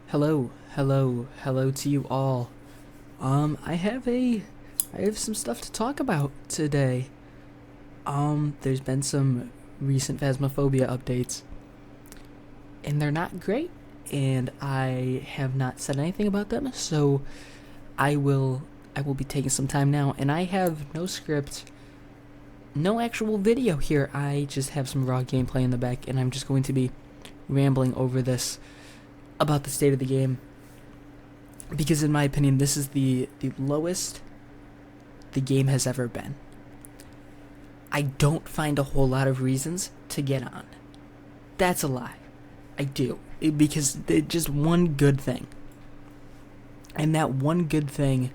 Hello to you all. I have some stuff to talk about today. There's been some recent Phasmophobia updates, and they're not great, and I have not said anything about them, so I will be taking some time now, and I have no script, no actual video here. I just have some raw gameplay in the back, and I'm just going to be rambling over this about the state of the game. Because in my opinion, this is the lowest the game has ever been. I don't find a whole lot of reasons to get on. That's a lie. I do. Because just one good thing. And that one good thing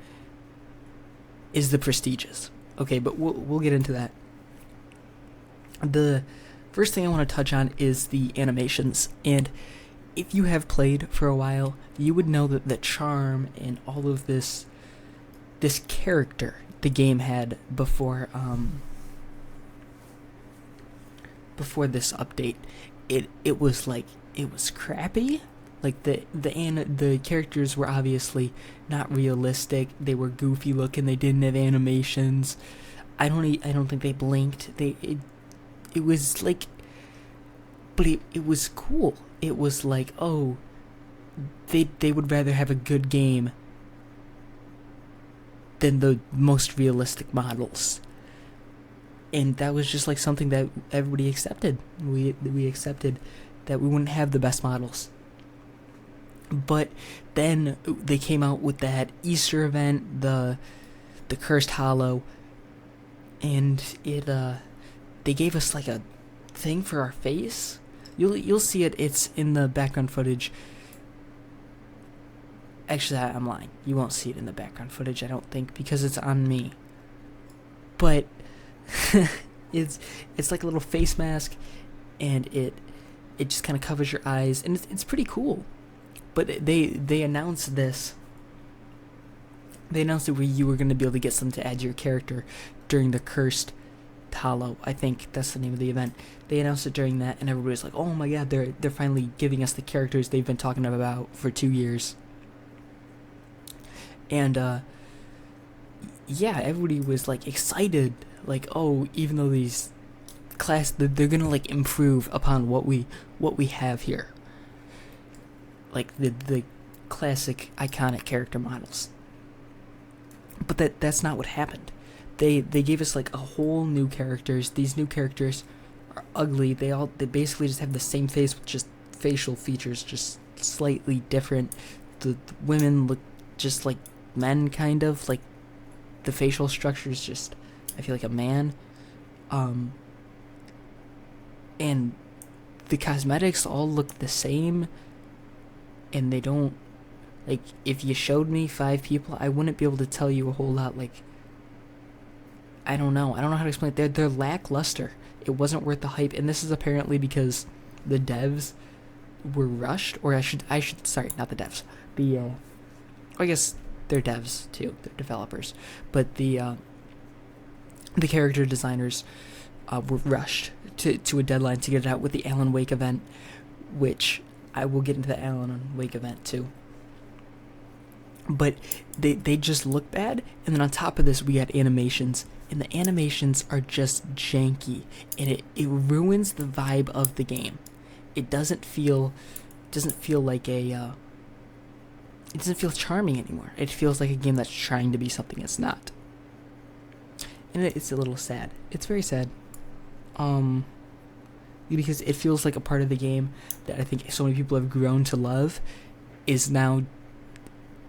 is the prestigious. Okay, but we'll get into that. The first thing I want to touch on is the animations. And if you have played for a while, you would know that the charm and all of this character the game had before this update, it was crappy. Like the characters were obviously not realistic. They were goofy looking. They didn't have animations. I don't think they blinked. It was like, but it was cool. It was like, oh, they would rather have a good game than the most realistic models. And that was just like something that everybody accepted. We accepted that we wouldn't have the best models. But then they came out with that Easter event, the Cursed Hollow, and they gave us like a thing for our face. You'll see it. It's in the background footage. Actually, I'm lying. You won't see it in the background footage, I don't think, because it's on me. But it's like a little face mask, and it just kind of covers your eyes, and it's pretty cool. But they announced this. They announced it where you were going to be able to get something to add to your character during the Cursed Hollow. I think that's the name of the event. They announced it during that, and everybody was like, "Oh my god, they're finally giving us the characters they've been talking about for 2 years." And yeah, everybody was like excited, like, oh, even though these they're gonna like improve upon what we have here, like the classic iconic character models. But that's not what happened. They gave us like a whole new characters. These new characters are ugly. They basically just have the same face with just facial features just slightly different. The women look just like men, kind of like the facial structure is just, I feel like, a man. And the cosmetics all look the same, and they don't, like, if you showed me 5 people, I wouldn't be able to tell you a whole lot. Like, I don't know how to explain it. They're lackluster. It wasn't worth the hype, and this is apparently because the devs were rushed, or I should sorry, not the devs. I guess they're devs too. They're developers, but the character designers were rushed to a deadline to get it out with the Alan Wake event, which I will get into the Alan Wake event too. But they just look bad, and then on top of this, we got animations, and the animations are just janky, and it ruins the vibe of the game. It doesn't feel like it doesn't feel charming anymore. It feels like a game that's trying to be something it's not. And it's a little sad. It's very sad. Because it feels like a part of the game that I think so many people have grown to love is now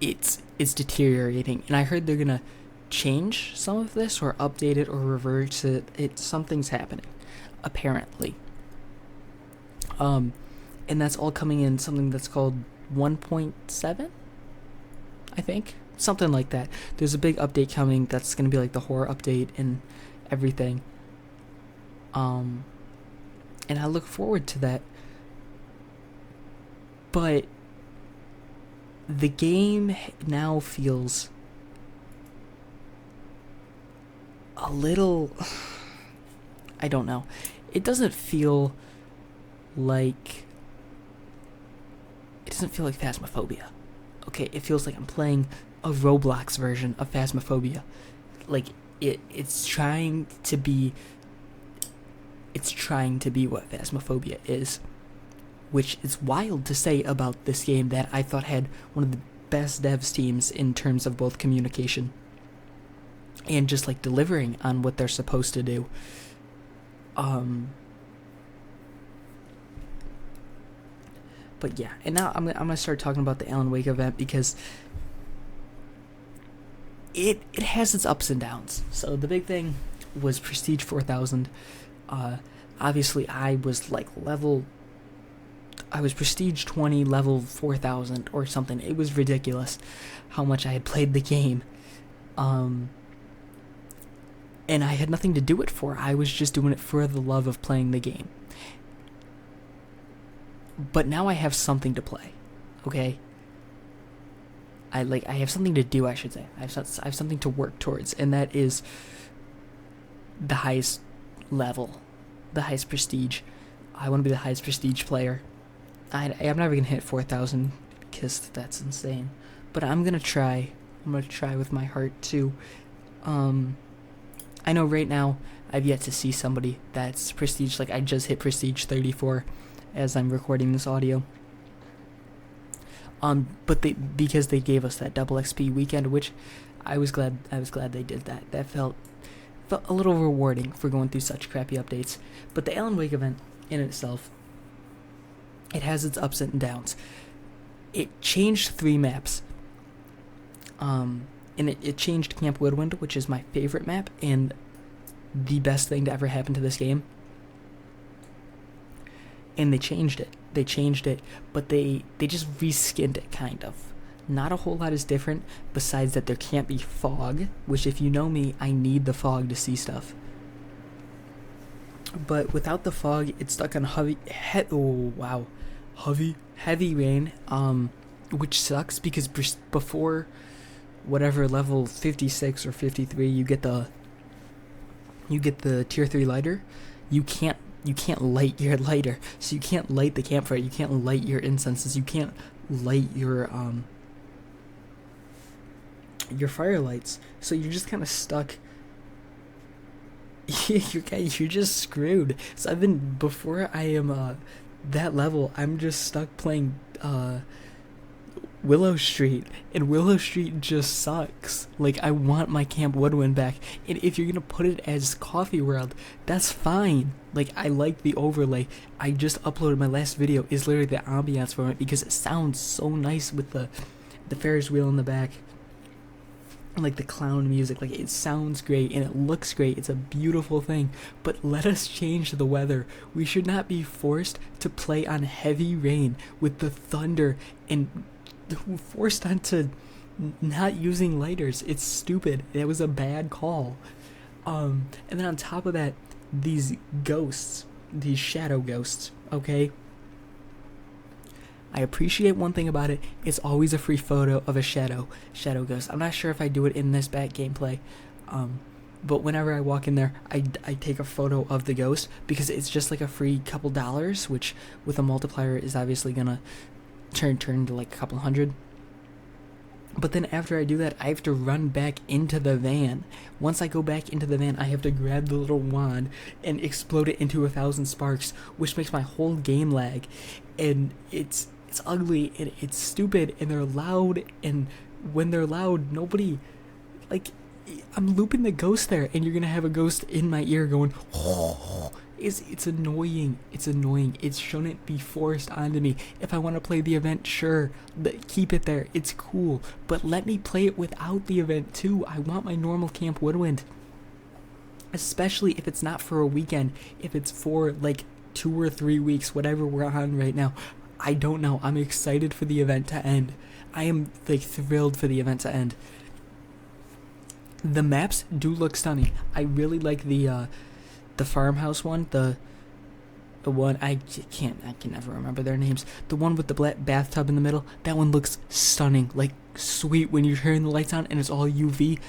it's deteriorating. And I heard they're gonna change some of this, or update it, or reverse it. Something's happening, apparently. And that's all coming in something that's called 1.7, I think, something like that. There's a big update coming that's gonna be like the horror update and everything. And I look forward to that. But the game now feels a little, I don't know. It doesn't feel like doesn't feel like Phasmophobia. Okay, it feels like I'm playing a Roblox version of Phasmophobia. Like it's trying to be what Phasmophobia is, which is wild to say about this game that I thought had one of the best devs teams in terms of both communication and just like delivering on what they're supposed to do. But yeah, and now I'm gonna start talking about the Alan Wake event because it has its ups and downs. So the big thing was Prestige 4000. Obviously I was Prestige 20, level 4000 or something. It was ridiculous how much I had played the game. And I had nothing to do it for. I was just doing it for the love of playing the game. But now I have something to play, okay? I have something to do, I should say. I have something to work towards, and that is the highest level, the highest prestige. I want to be the highest prestige player. I'm never gonna hit 4,000 because that's insane. But I'm gonna try. I'm gonna try with my heart too. I know right now I've yet to see somebody that's prestige. Like I just hit prestige 34 as I'm recording this audio. But because they gave us that double XP weekend, which I was glad they did that. That felt a little rewarding for going through such crappy updates. But the Alan Wake event in itself, it has its ups and downs. It changed 3 maps. And it changed Camp Woodwind, which is my favorite map and the best thing to ever happen to this game. And they changed it, but they just reskinned it, kind of. Not a whole lot is different, besides that there can't be fog, which if you know me, I need the fog to see stuff. But without the fog, it's stuck on heavy rain, which sucks because before whatever level 56 or 53 you get the tier 3 lighter, you can't light your lighter, so you can't light the campfire, you can't light your incenses, you can't light your firelights, so you're just kind of stuck. You're just screwed. So before I am that level, I'm just stuck playing Willow Street, and Willow Street just sucks. Like, I want my Camp Woodwind back, and if you're gonna put it as Coffee World, that's fine. Like, I like the overlay. I just uploaded my last video, is literally the ambiance from it, because it sounds so nice with the Ferris wheel in the back, like the clown music. Like, it sounds great, and it looks great. It's a beautiful thing, but let us change the weather. We should not be forced to play on heavy rain with the thunder and forced onto not using lighters. It's stupid. That was a bad call. And then on top of that, these ghosts, these shadow ghosts, okay? I appreciate one thing about it. It's always a free photo of a shadow ghost. I'm not sure if I do it in this back gameplay, but whenever I walk in there, I take a photo of the ghost, because it's just like a free couple dollars, which with a multiplier is obviously gonna turn to like a couple hundred. But then after I do that, I have to run back into the van. Once I go back into the van, I have to grab the little wand and explode it into 1,000 sparks, which makes my whole game lag. And it's ugly, and it's stupid, and they're loud, and when they're loud, nobody, like, I'm looping the ghost there, and you're gonna have a ghost in my ear going, it's annoying. It shouldn't be forced onto me. If I want to play the event, sure, keep it there, it's cool, but let me play it without the event too. I want my normal Camp Woodwind, especially if it's not for a weekend, if it's for like 2 or 3 weeks, whatever we're on right now. I don't know. I'm excited for the event to end. I am like thrilled for the event to end. The maps do look stunning. I really like the farmhouse one, the one I can never remember their names. The one with the black bathtub in the middle. That one looks stunning, like sweet when you turn the lights on and it's all UV.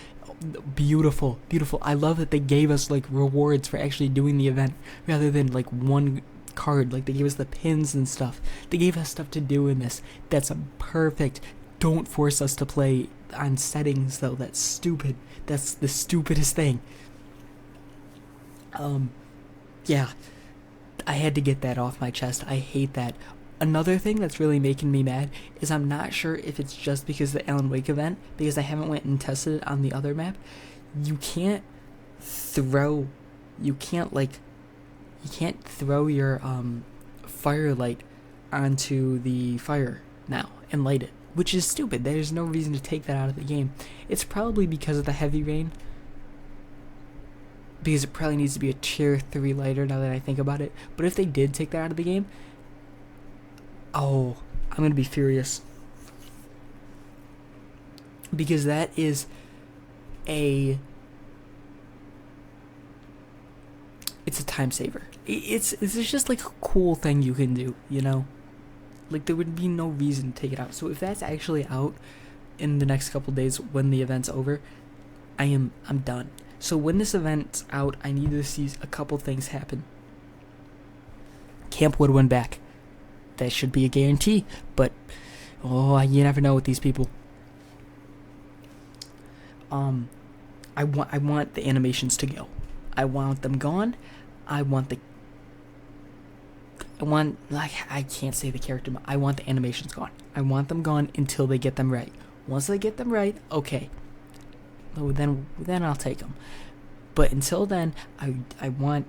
Beautiful. I love that they gave us like rewards for actually doing the event rather than like one card. Like, they gave us the pins and stuff. They gave us stuff to do in this. That's perfect. Don't force us to play on settings, though. That's stupid. That's the stupidest thing. Yeah. I had to get that off my chest. I hate that. Another thing that's really making me mad is I'm not sure if it's just because of the Alan Wake event, because I haven't went and tested it on the other map. You can't throw your firelight onto the fire now and light it, which is stupid. There's no reason to take that out of the game. It's probably because of the heavy rain, because it probably needs to be a tier 3 lighter now that I think about it. But if they did take that out of the game, oh, I'm gonna be furious, because that is it's a time saver. It's just like a cool thing you can do, you know? Like, there would be no reason to take it out. So if that's actually out in the next couple days when the event's over, I'm done. So when this event's out, I need to see a couple things happen. Camp Woodwind back. That should be a guarantee, but you never know with these people. I want the animations to go. I want them gone. I can't say the character, but I want the animations gone. I want them gone until they get them right. Once they get them right, okay. Then I'll take them. But until then, I want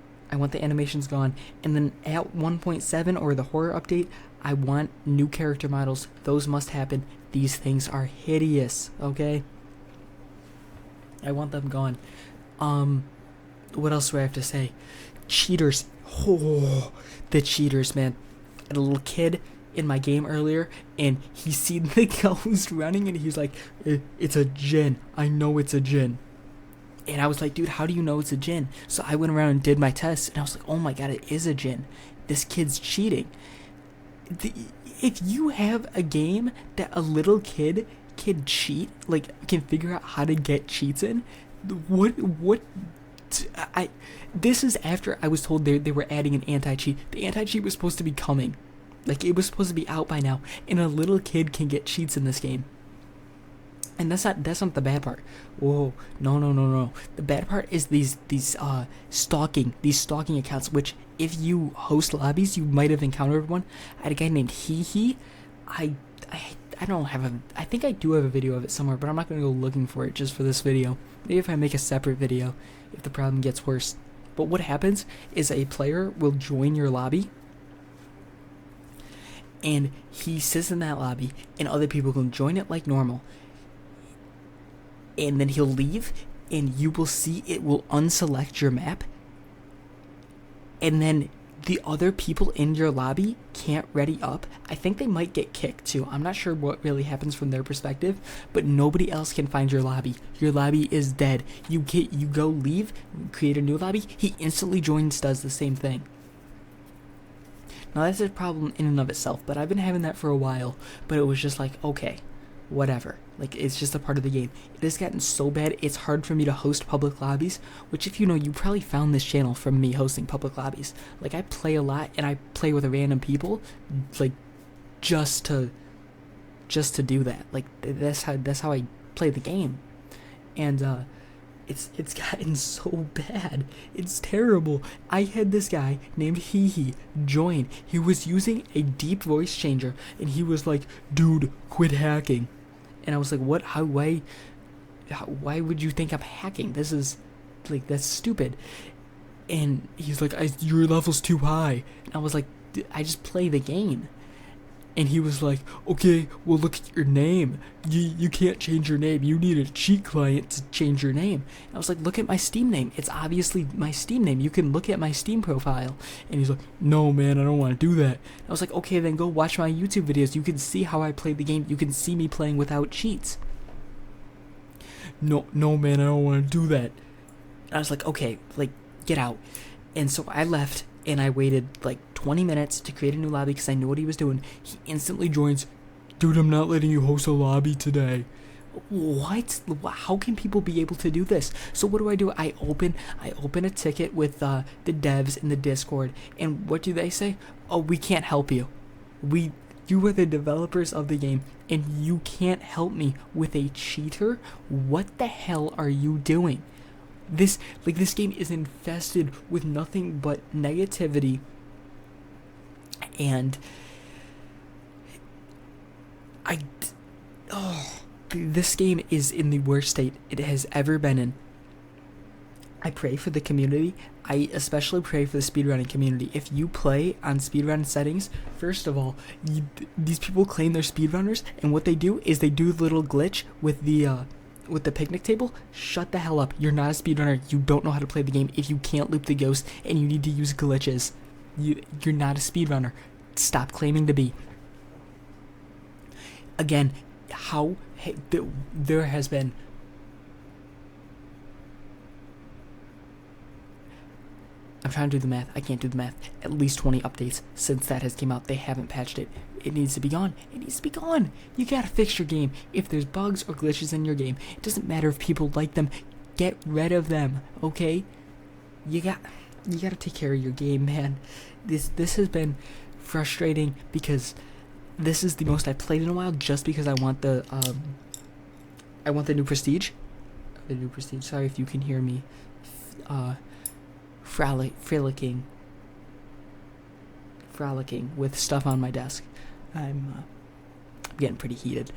the animations gone. And then at 1.7 or the horror update, I want new character models. Those must happen. These things are hideous, okay? I want them gone. What else do I have to say? Cheaters. Oh, the cheaters, man. I had a little kid in my game earlier, and he seen the ghost running, and he's like, it's a djinn. I know it's a djinn. And I was like, dude, how do you know it's a djinn? So I went around and did my test, and I was like, oh my god, it is a djinn. This kid's cheating. If you have a game that a little kid can cheat, like, can figure out how to get cheats in, this is after I was told they were adding an anti-cheat. The anti-cheat was supposed to be coming. Like, it was supposed to be out by now, and a little kid can get cheats in this game. And that's not the bad part. Whoa, no. The bad part is these stalking accounts, which if you host lobbies, you might have encountered one. I had a guy named Hee. I think I do have a video of it somewhere, but I'm not gonna go looking for it just for this video. Maybe if I make a separate video, if the problem gets worse. But what happens is a player will join your lobby, and he sits in that lobby, and other people can join it like normal. And then he'll leave, and you will see it will unselect your map, and then the other people in your lobby can't ready up. I think they might get kicked too. I'm not sure what really happens from their perspective, but nobody else can find your lobby. Your lobby is dead. You go leave, create a new lobby, he instantly joins, does the same thing. Now that's a problem in and of itself, but I've been having that for a while, but it was just like, okay, whatever. Like, it's just a part of the game. It has gotten so bad, it's hard for me to host public lobbies, which, if you know, you probably found this channel from me hosting public lobbies. Like, I play a lot, and I play with random people, like, just to do that. Like, that's how I play the game. And, it's gotten so bad. It's terrible. I had this guy named Hee join. He was using a deep voice changer, and he was like, dude, quit hacking. And I was like, what? Why would you think I'm hacking? This is, like, that's stupid. And he's like, your level's too high. And I was like, I just play the game. And he was like, okay, well, look at your name. You can't change your name. You need a cheat client to change your name. And I was like, look at my Steam name. It's obviously my Steam name. You can look at my Steam profile. And he's like, no, man, I don't want to do that. And I was like, okay, then go watch my YouTube videos. You can see how I play the game. You can see me playing without cheats. No, man, I don't want to do that. And I was like, okay, like, get out. And so I left, and I waited like 20 minutes to create a new lobby because I knew what he was doing. He instantly joins. Dude, I'm not letting you host a lobby today. What? How can people be able to do this? So what do? I open a ticket with the devs in the Discord, and what do they say? Oh, we can't help you. You are the developers of the game, and you can't help me with a cheater? What the hell are you doing? This game is infested with nothing but negativity, and this game is in the worst state it has ever been in. I pray for the community. I especially pray for the speedrunning community. If you play on speedrun settings, first of all, these people claim they're speedrunners, and what they do is they do the little glitch with the picnic table. Shut the hell up. You're not a speedrunner. You don't know how to play the game if you can't loop the ghost and you need to use glitches. You're not a speedrunner. Stop claiming to be. Again, there has been I'm trying to do the math. I can't do the math. At least 20 updates since that has came out. They haven't patched it. It needs to be gone. It needs to be gone. You gotta fix your game. If there's bugs or glitches in your game, it doesn't matter if people like them. Get rid of them, okay? You gotta take care of your game, man. This has been frustrating because this is the most I've played in a while, just because I want the new prestige. The new prestige. Sorry if you can hear me frolicking with stuff on my desk. I'm getting pretty heated.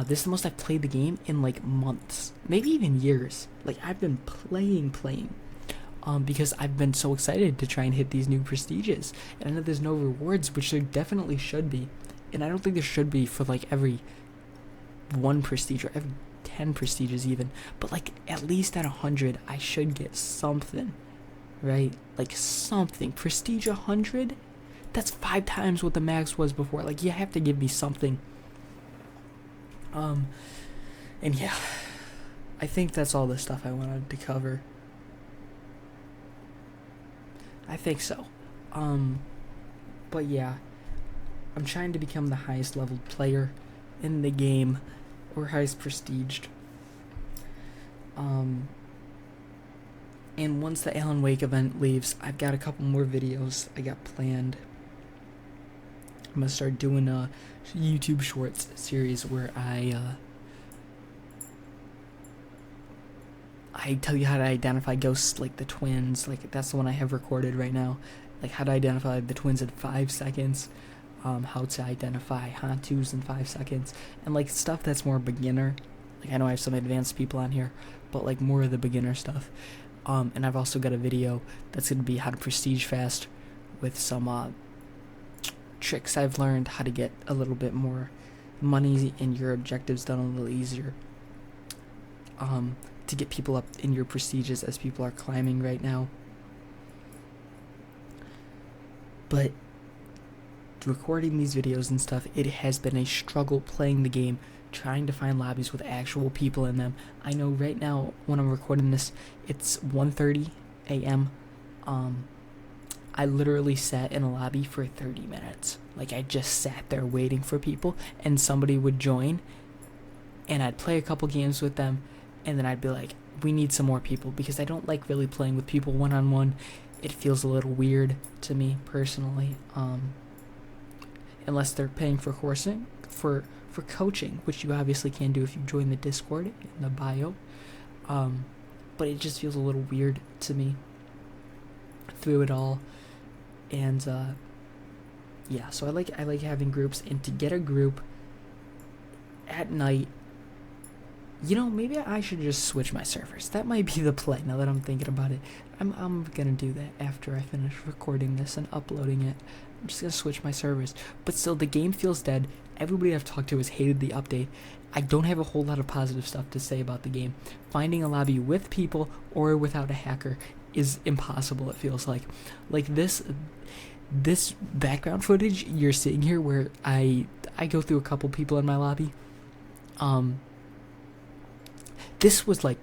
This is the most I've played the game in like months, maybe even years. Like I've been playing, because I've been so excited to try and hit these new prestiges. And I know there's no rewards, which there definitely should be. And I don't think there should be for like every 1 prestige or every 10 prestiges even. But like at least at 100, I should get something, right? Like something. Prestige 100? That's 5 times what the max was before. Like you have to give me something. And yeah, I think that's all the stuff I wanted to cover. I think so. But yeah, I'm trying to become the highest leveled player in the game, or highest prestiged. And once the Alan Wake event leaves, I've got a couple more videos I got planned. I'm gonna start doing a YouTube Shorts series where I tell you how to identify ghosts, like the twins. Like that's the one I have recorded right now. Like how to identify the twins in 5 seconds. How to identify Hantus in 5 seconds. And like stuff that's more beginner. Like I know I have some advanced people on here, but like more of the beginner stuff. And I've also got a video that's gonna be how to prestige fast with some tricks I've learned, how to get a little bit more money and your objectives done a little easier. To get people up in your prestiges as people are climbing right now. But recording these videos and stuff, it has been a struggle playing the game, trying to find lobbies with actual people in them. I know right now when I'm recording this, it's 1:30 a.m. I literally sat in a lobby for 30 minutes. Like I just sat there waiting for people, and somebody would join, and I'd play a couple games with them, and then I'd be like, we need some more people, because I don't like really playing with people one-on-one. It feels a little weird to me personally, unless they're paying for coursing, for coaching, which you obviously can do if you join the Discord in the bio. But it just feels a little weird to me through it all. And yeah, so I like having groups, and to get a group at night, you know, maybe I should just switch my servers. That might be the play now that I'm thinking about it. I'm gonna do that after I finish recording this and uploading it. I'm just gonna switch my servers. But still, the game feels dead. Everybody I've talked to has hated the update. I don't have a whole lot of positive stuff to say about the game. Finding a lobby with people or without a hacker is impossible, it feels like. Like this background footage you're seeing here, where I go through a couple people in my lobby. This was like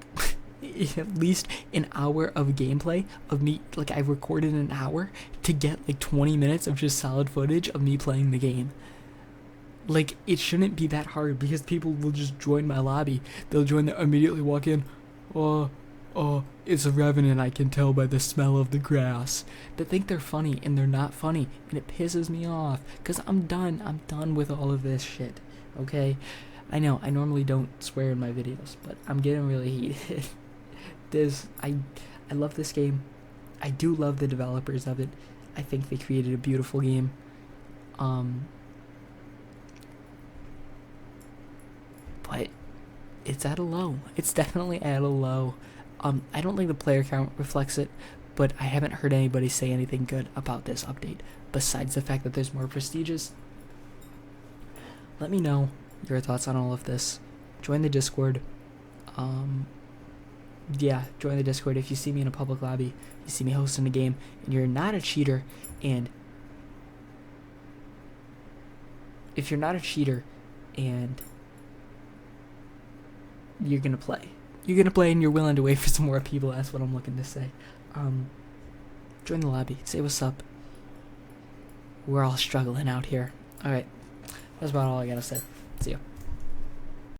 at least an hour of gameplay of me. Like I recorded an hour to get like 20 minutes of just solid footage of me playing the game. Like, it shouldn't be that hard because people will just join my lobby. They'll join there, immediately walk in. It's a revenant, I can tell by the smell of the grass. They think they're funny, and they're not funny, and it pisses me off. Because I'm done with all of this shit, okay? I know, I normally don't swear in my videos, but I'm getting really heated. I love this game. I do love the developers of it. I think they created a beautiful game. But it's at a low. It's definitely at a low. I don't think the player count reflects it, but I haven't heard anybody say anything good about this update, besides the fact that there's more prestiges. Let me know your thoughts on all of this. Join the Discord. Yeah, join the Discord. If you see me in a public lobby, you see me hosting a game, and you're not a cheater, and if you're not a cheater, and you're gonna play. You're gonna play and you're willing to wait for some more people, that's what I'm looking to say. Join the lobby, say what's up. We're all struggling out here. Alright, that's about all I gotta say. See ya.